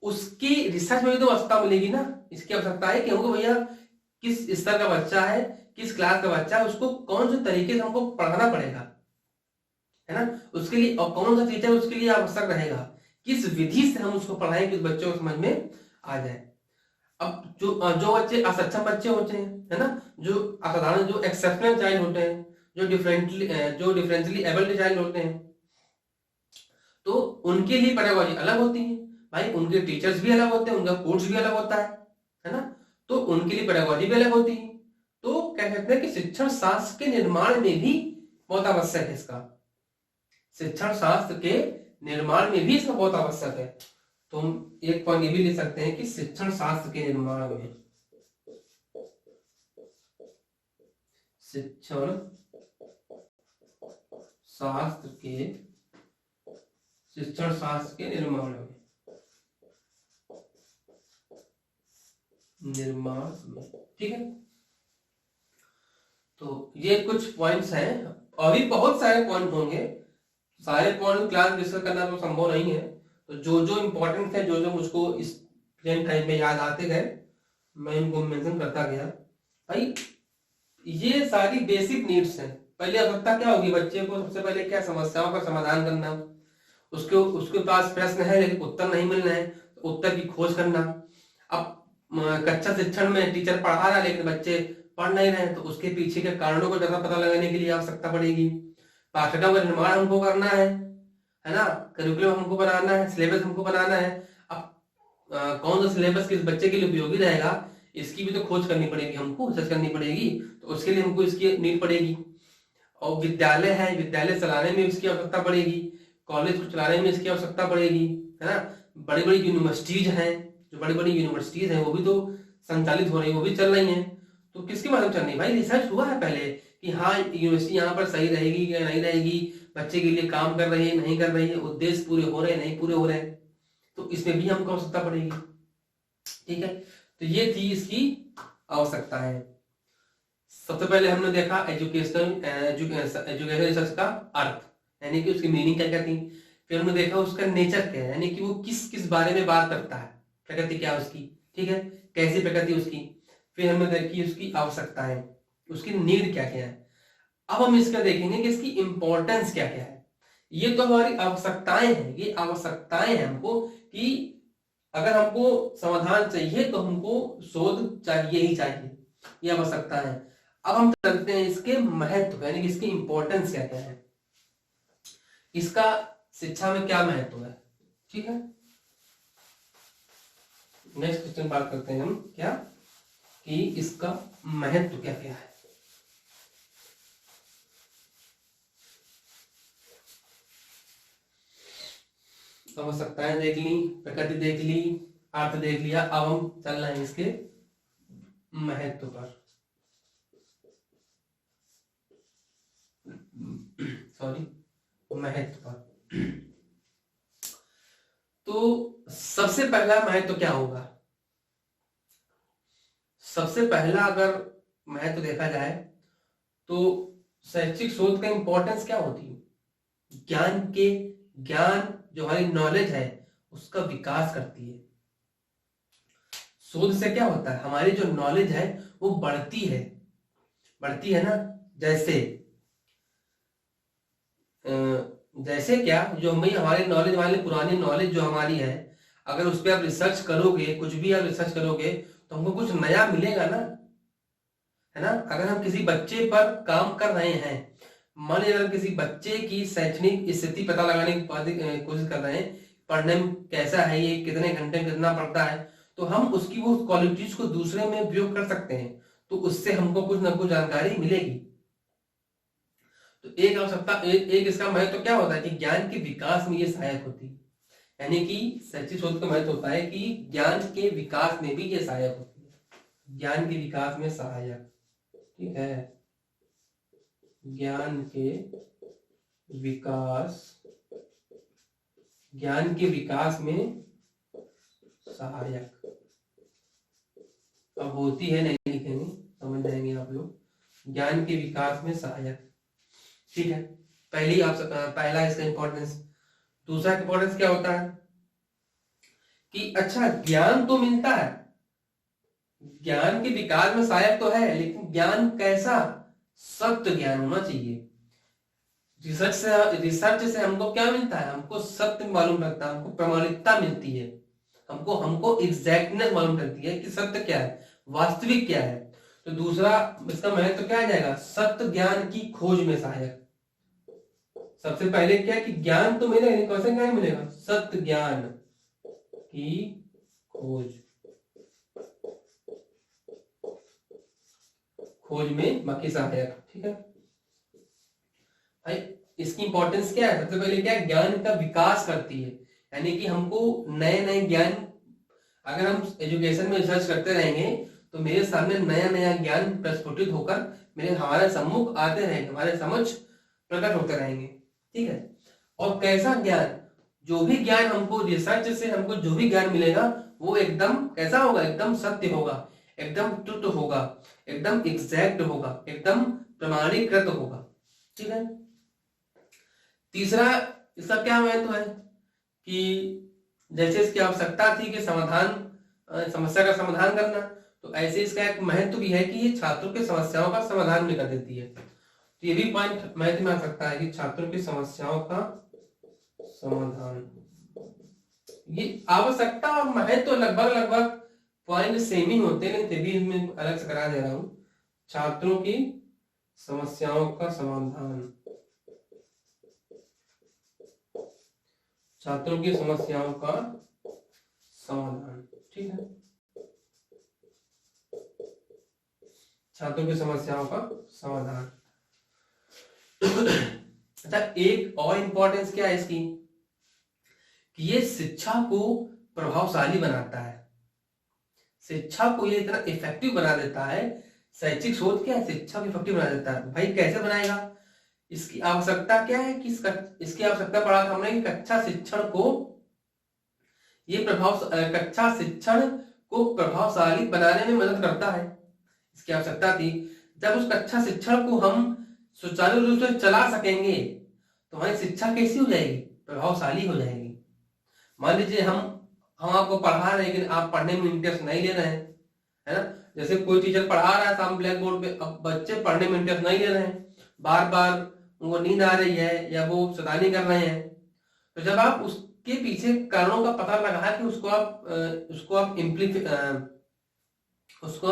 उसकी रिसर्च में भी तो आवश्यकता मिलेगी ना, इसकी आवश्यकता है कि हमको भैया किस स्तर का बच्चा है, किस क्लास का बच्चा है, उसको कौन से तरीके से हमको पढ़ाना पड़ेगा, है ना, उसके लिए और कौन सा टीचर उसके लिए आवश्यक रहेगा, किस विधि से हम उसको पढ़ाएं कि उस बच्चे को समझ में आ जाए। अब जो बच्चे असक्षम बच्चे होते हैं, है ना, जो असाधारण जो एक्सेप्शनल चाइल्ड होते हैं, जो डिफरेंशियली एबल्ड चाइल्ड होते हैं, तो उनके लिए पेडागोजी अलग होती है भाई, उनके टीचर्स भी अलग होते हैं, उनका कोर्स भी अलग होता है ना, तो उनके लिए पेडागोजी भी अलग होती है। तो कह सकते हैं कि शिक्षण शास्त्र के निर्माण में भी बहुत आवश्यक है इसका, शिक्षण शास्त्र के निर्माण में भी इसका बहुत आवश्यक है। तो हम एक पॉइंट ये भी ले सकते हैं कि शिक्षण शास्त्र के निर्माण में, शिक्षण शास्त्र के निर्माण में, ठीक है। तो ये कुछ पॉइंट्स हैं, अभी बहुत सारे पॉइंट होंगे, सारे पॉइंट क्लास डिस्कस करना तो संभव नहीं है, तो जो जो इंपॉर्टेंट है, जो जो मुझको इस प्लेन टाइम में याद आते गए, मैं इनको मेंशन करता गया। भाई ये सारी बेसिक नीड्स हैं। पहले आवश्यकता क्या होगी बच्चे को, सबसे पहले क्या समस्याओं का समाधान करना, उसके पास प्रश्न है लेकिन उत्तर नहीं मिल रहे हैं, तो उत्तर की खोज करना। अब कक्षा शिक्षण में टीचर पढ़ा रहा है लेकिन बच्चे पढ़ नहीं रहे, तो उसके पीछे के कारणों को ज्यादा पता लगाने के लिए आवश्यकता पड़ेगी। पाठ्यक्रम का निर्माण हमको करना है ना, करिकुलम हमको बनाना है, सिलेबस हमको बनाना है। अब कौन सा सिलेबस किस बच्चे के लिए उपयोगी रहेगा, इसकी भी तो खोज करनी पड़ेगी, हमको रिसर्च करनी पड़ेगी, तो उसके लिए हमको इसकी नीड पड़ेगी। और विद्यालय है, विद्यालय चलाने में इसकी आवश्यकता पड़ेगी, कॉलेज को चलाने में इसकी आवश्यकता पड़ेगी, है ना। बड़ी बड़ी यूनिवर्सिटीज हैं, जो बड़ी बड़ी यूनिवर्सिटीज हैं वो भी तो संचालित हो रही है, वो भी चल रही हैं, तो किसके माध्यम चल रही है भाई? रिसर्च हुआ है पहले कि हाँ यूनिवर्सिटी यहाँ पर सही रहेगी या नहीं रहेगी, बच्चे के लिए काम कर रही है नहीं कर रही है, उद्देश्य पूरे हो रहे हैं नहीं पूरे हो रहे हैं, तो इसमें भी हमको आवश्यकता पड़ेगी, ठीक है। तो ये थी इसकी आवश्यकता है। सबसे पहले हमने देखा एजुकेशन रिसर्च का अर्थ, यानी कि उसकी मीनिंग क्या क्या थी। फिर हमने देखा उसका नेचर क्या है, यानी कि वो किस किस बारे में बात करता है, प्रकृति क्या है उसकी, ठीक है, कैसी प्रकृति उसकी। फिर हमने देखी उसकी आवश्यकताएं, उसकी नीड क्या क्या है। अब हम इसका देखेंगे कि इसकी इंपॉर्टेंस क्या क्या है। ये तो हमारी आवश्यकताएं हैं, ये आवश्यकताएं हैं हमको कि अगर हमको समाधान चाहिए तो हमको शोध चाहिए ही चाहिए, ये आवश्यकता है। अब हम चलते हैं इसके महत्व, यानी कि इसकी इंपॉर्टेंस क्या क्या है, इसका शिक्षा में क्या महत्व है, ठीक है। नेक्स्ट क्वेश्चन बात करते हैं हम क्या कि इसका महत्व क्या क्या है। आवश्यकताएं देख ली, प्रकृति देख ली, अर्थ देख लिया, अब हम चल रहे हैं इसके महत्व पर। सॉरी, महत्व पर। तो सबसे पहला महत्व क्या होगा? सबसे पहला अगर महत्व देखा जाए तो शैक्षिक शोध का इंपॉर्टेंस क्या होती है? ज्ञान जो हमारी नॉलेज है उसका विकास करती है। शोध से क्या होता है, हमारी जो नॉलेज है वो बढ़ती है ना। जैसे क्या, जो हमारी नॉलेज, हमारी पुरानी नॉलेज जो हमारी है, अगर उस पर आप रिसर्च करोगे, कुछ भी आप रिसर्च करोगे तो हमको कुछ नया मिलेगा ना, है ना। अगर हम किसी बच्चे पर काम कर रहे हैं, मान लीजिए अगर किसी बच्चे की शैक्षणिक स्थिति पता लगाने की कोशिश कर रहे हैं, पढ़ने में कैसा है ये, कितने घंटे में कितना पढ़ता है, तो हम उसकी वो क्वालिटीज को दूसरे में उपयोग कर सकते हैं, तो उससे हमको कुछ ना कुछ जानकारी मिलेगी। तो एक आवश्यकता, एक इसका महत्व तो क्या होता है कि ज्ञान के विकास में ये सहायक होती है। यानी कि शैक्षिक शोध का महत्व होता है कि ज्ञान के विकास में भी ये सहायक होती है, ज्ञान के विकास में सहायक, ठीक है, ज्ञान के विकास में सहायक। अब होती है नहीं लिखेंगे, समझ जाएंगे आप लोग, ज्ञान के विकास में सहायक, ठीक है। पहला इसका इंपॉर्टेंस। दूसरा इंपॉर्टेंस क्या होता है कि अच्छा ज्ञान तो मिलता है, ज्ञान के विकास में सहायक तो है, लेकिन ज्ञान कैसा, सत्य ज्ञान होना चाहिए। रिसर्च से हमको क्या मिलता है, हमको सत्य मालूम लगता है, हमको प्रमाणिकता मिलती है, हमको एग्जैक्टनेस मालूम लगती है कि सत्य क्या है, वास्तविक क्या है। तो दूसरा इसका महत्व तो क्या आ जाएगा, सत्य ज्ञान की खोज में सहायक। सबसे पहले क्या कि ज्ञान तो मिलेगा, लेकिन कैसे ज्ञान मिलेगा, सत्य ज्ञान की खोज में बाकी सहायक, ठीक है भाई। इसकी इंपॉर्टेंस क्या है, सबसे पहले क्या है, ज्ञान का विकास करती है, यानी कि हमको नए नए ज्ञान, अगर हम एजुकेशन में रिसर्च करते रहेंगे तो मेरे सामने नया नया ज्ञान प्रस्फुटित होकर हमारे सम्मुख आते रहेंगे, हमारे समझ प्रकट होते रहेंगे, ठीक है। और कैसा ज्ञान, जो भी ज्ञान हमको रिसर्च से हमको जो भी ज्ञान मिलेगा वो एकदम कैसा होगा, एकदम सत्य होगा, एकदम ट्रुथ होगा, एकदम एग्जैक्ट होगा, एकदम प्रमाणीकृत होगा, ठीक है। तीसरा इसका क्या महत्व है कि जैसे इसकी आवश्यकता थी कि समस्या का समाधान करना, तो ऐसे इसका एक महत्व भी है कि ये छात्रों की समस्याओं का समाधान भी कर देती है। तो ये भी पॉइंट महत्व में आ सकता है कि छात्रों की समस्याओं का समाधान, ये आवश्यकता और महत्व लगभग पॉइंट सेम ही होते हैं, लेकिन भी इसमें अलग से करा दे रहा हूं। छात्रों की समस्याओं का समाधान, छात्रों की समस्याओं का समाधान, ठीक है, छात्रों की समस्याओं का समाधान। अच्छा एक और इंपॉर्टेंस क्या है इसकी कि ये शिक्षा को प्रभावशाली बनाता है, शिक्षा को ये इतना इफेक्टिव बना देता है। शैक्षिक शोध क्या है, शिक्षा को इफेक्टिव बना देता है। भाई कैसे बनाएगा, इसकी आवश्यकता क्या है कि इसकी आवश्यकता पढ़ा था हमने कि कक्षा शिक्षण को प्रभावशाली बनाने में मदद करता है, इसकी आवश्यकता थी। जब उस कक्षा शिक्षण को हम सुचारू रूप से चला सकेंगे तो हमारी शिक्षा कैसी हो जाएगी, प्रभावशाली हो जाएगी। मान लीजिए हम आपको पढ़ा रहे हैं लेकिन आप पढ़ने में इंटरेस्ट नहीं ले रहे हैं, है ना। जैसे कोई टीचर पढ़ा रहा है सामने ब्लैक बोर्ड पे, अब बच्चे पढ़ने में इंटरेस्ट नहीं ले रहे हैं, बार बार उनको नींद आ रही है या वो शैतानी कर रहे हैं, तो जब आप उसके पीछे कारणों का पता लगा कि उसको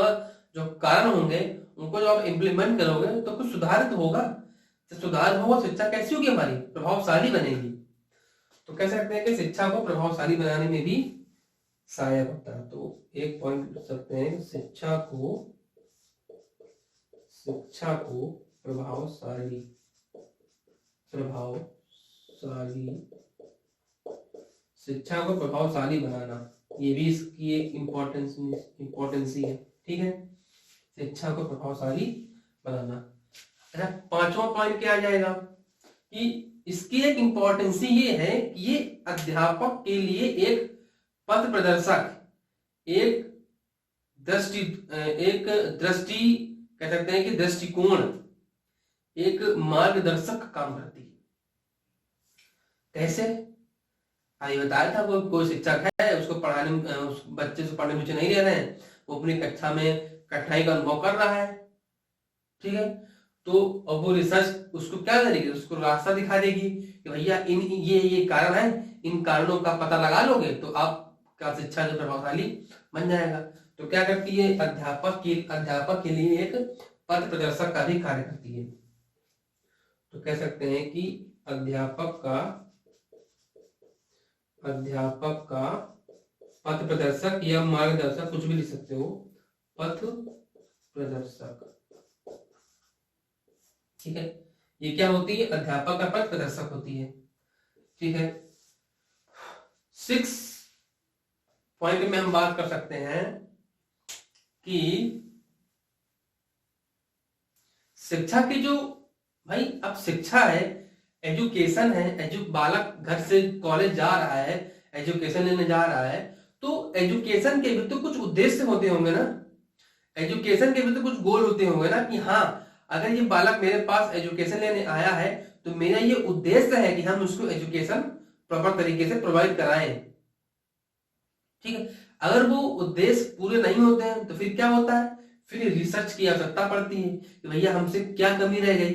जो कारण होंगे उनको जो आप इम्प्लीमेंट करोगे तो कुछ सुधार तो होगा। सुधार होगा, शिक्षा कैसी होगी, हमारी प्रभावशाली बनेगी। तो कह सकते हैं कि शिक्षा को प्रभावशाली बनाने में भी सहायक होता है। तो एक पॉइंट लिख सकते हैं, शिक्षा को प्रभावशाली शिक्षा को प्रभावशाली बनाना, ये भी इसकी एक इम्पोर्टेंस ही है, ठीक है, शिक्षा को प्रभावशाली बनाना। अच्छा पांचवा पॉइंट क्या आ जाएगा कि इसकी एक इम्पोर्टेंस ये है कि ये अध्यापक के लिए एक पथ प्रदर्शक, एक दृष्टि कह सकते हैं कि दृष्टिकोण, एक मार्गदर्शक काम करती है। कैसे, आई बताया था, कोई शिक्षक है, उसको पढ़ाने उस बच्चे से पढ़ने में रुचि नहीं ले रहे हैं, वो अपनी कक्षा में कठिनाई का अनुभव कर रहा है, ठीक है। तो अब वो रिसर्च उसको क्या करेगी, उसको रास्ता दिखा देगी कि भैया इन ये कारण है, इन कारणों का पता लगा लोगे तो आपका शिक्षा जो प्रभावशाली बन जाएगा। तो क्या करती है, अध्यापक के लिए एक पथ प्रदर्शक का भी कार्य करती है। तो कह सकते हैं कि अध्यापक का पथ प्रदर्शक या मार्गदर्शक, कुछ भी लिख सकते हो, पथ प्रदर्शक, ठीक है। ये क्या होती है, अध्यापक का पथ प्रदर्शक होती है, ठीक है। 6 पॉइंट में हम बात कर सकते हैं कि शिक्षा की जो, भाई अब शिक्षा है, एजुकेशन है, बालक घर से कॉलेज जा रहा है, एजुकेशन लेने जा रहा है, तो एजुकेशन के भी तो कुछ उद्देश्य होते होंगे ना, एजुकेशन के भी तो कुछ गोल होते होंगे ना, कि हाँ अगर ये बालक मेरे पास एजुकेशन लेने आया है तो मेरा ये उद्देश्य है कि हम उसको एजुकेशन प्रॉपर तरीके से प्रोवाइड कराएं। ठीक है, अगर वो उद्देश्य पूरे नहीं होते हैं तो फिर क्या होता है, फिर रिसर्च की आवश्यकता पड़ती है कि भैया हमसे क्या कमी रह गई,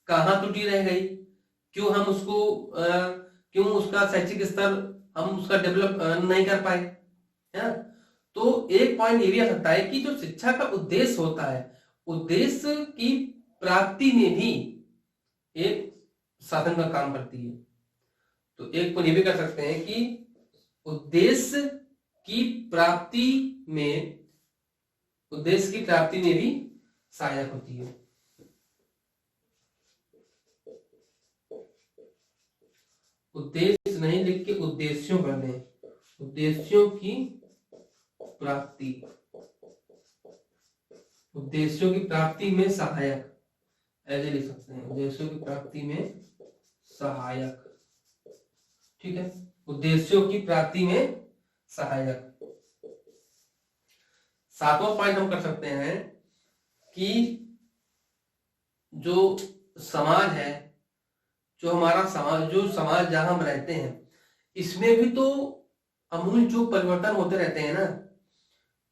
कहाँ त्रुटि रह गई, क्यों हम उसको क्यों उसका शैक्षिक स्तर हम उसका डेवलप नहीं कर पाए, है ना। तो एक पॉइंट ये भी आ सकता है कि जो शिक्षा का उद्देश्य होता है, उद्देश्य की प्राप्ति में भी एक साधन का काम करती है। तो एक पॉइंट ये भी कर सकते हैं कि उद्देश्य की प्राप्ति में भी सहायक होती है। उद्देश्य नहीं लिख के उद्देश्यों कर दें, उद्देश्यों की प्राप्ति में सहायक, ऐसे लिख सकते हैं, उद्देश्यों की प्राप्ति में सहायक। ठीक है, उद्देश्यों की प्राप्ति में सहायक। 7वां पॉइंट हम कर सकते हैं कि जो समाज है, जो हमारा समाज जहां हम रहते हैं, इसमें भी तो अमूल जो परिवर्तन होते रहते हैं ना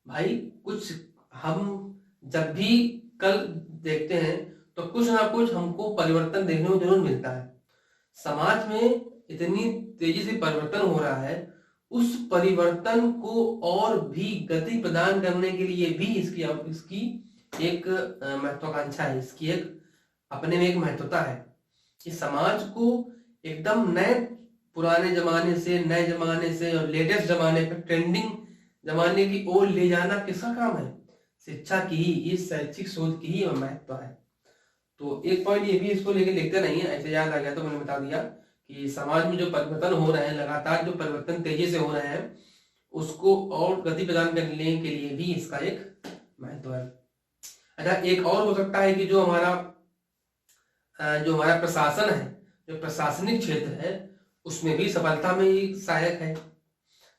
भाई। कुछ हम जब भी कल देखते हैं तो कुछ ना कुछ हमको परिवर्तन देखने को जरूर मिलता है। समाज में इतनी तेजी से परिवर्तन हो रहा है, उस परिवर्तन को और भी गति प्रदान करने के लिए भी इसकी एक महत्वाकांक्षा है, इसकी एक अपने में एक महत्वता है कि समाज को एकदम पुराने जमाने से, नए जमाने से और लेटेस्ट जमाने पे, ट्रेंडिंग जमाने की ओर ले जाना किसका काम है, शिक्षा की ही, इस शैक्षिक शोध की ही महत्व है। तो एक पॉइंट ये भी इसको लेके लिखते नहीं है, ऐसे याद आ गया तो मैंने बता दिया कि समाज में जो परिवर्तन हो रहे हैं, लगातार जो परिवर्तन तेजी से हो रहे हैं, उसको और गति प्रदान करने के लिए भी इसका एक महत्व है। अच्छा, एक और हो सकता है कि जो हमारा प्रशासन है, जो प्रशासनिक क्षेत्र है, उसमें भी सफलता में ही सहायक है।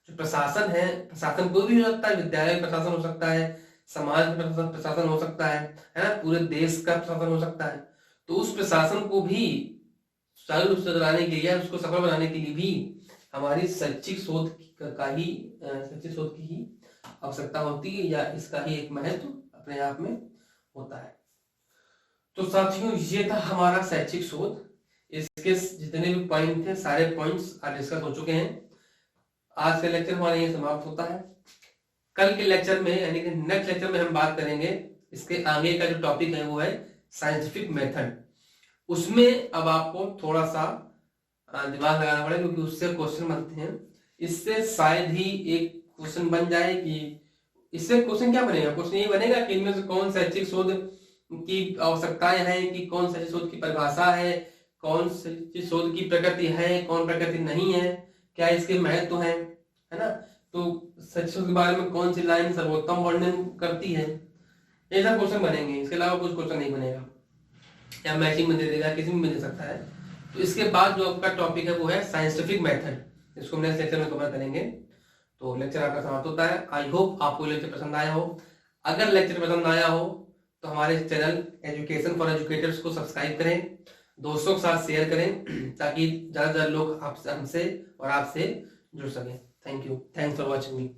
जो प्रशासन है, प्रशासन कोई भी हो सकता है, विद्यालय प्रशासन हो सकता है, समाज प्रशासन हो सकता है ना, पूरे देश का प्रशासन हो सकता है। तो उस प्रशासन को भी सुचारू रूप से चलाने के लिए, उसको सफल बनाने के लिए भी हमारी शैक्षिक शोध की ही आवश्यकता होती है, या इसका ही एक महत्व अपने आप में होता है। तो साथियों, ये था हमारा शैक्षिक शोध। इसके जितने भी पॉइंट थे, सारे पॉइंट्स आज डिस्कस हो चुके हैं। आज का लेक्चर हमारा ये समाप्त होता है। कल के लेक्चर में, यानी कि नेक्स्ट लेक्चर में हम बात करेंगे, इसके आगे का जो टॉपिक है वो है साइंटिफिक मेथड। उसमें अब आपको थोड़ा सा दिमाग लगाना पड़ेगा, क्योंकि उससे क्वेश्चन बनते हैं। इससे शायद ही एक क्वेश्चन बन जाए कि इससे क्वेश्चन क्या बनेगा, क्वेश्चन ये बनेगा कि इनमें से कौन शैक्षिक शोध की आवश्यकताएं हैं, कि कौन शैक्षिक शोध की परिभाषा है, कौन शैक्षिक शोध की प्रकृति है, कौन प्रकृति नहीं है, क्या इसके महत्व है ना। तो शैक्षिक शोध के बारे में कौन सी लाइन सर्वोत्तम वर्णन करती है, ये सब क्वेश्चन बनेंगे। इसके अलावा कुछ क्वेश्चन नहीं बनेगा, या मैचिंग में दे देगा, किसी में दे सकता है। तो इसके बाद जो आपका टॉपिक है वो है साइंटिफिक मेथड, इसको नेक्स्ट लेक्चर में कवर करेंगे। तो लेक्चर आपका समाप्त होता है। आई होप आपको लेक्चर पसंद आया हो। अगर लेक्चर पसंद आया हो तो हमारे चैनल एजुकेशन फॉर एजुकेटर्स को सब्सक्राइब करें, दोस्तों के साथ शेयर करें, ताकि ज्यादा लोग हमसे और आपसे जुड़ सकें। Thank you, thanks for watching me.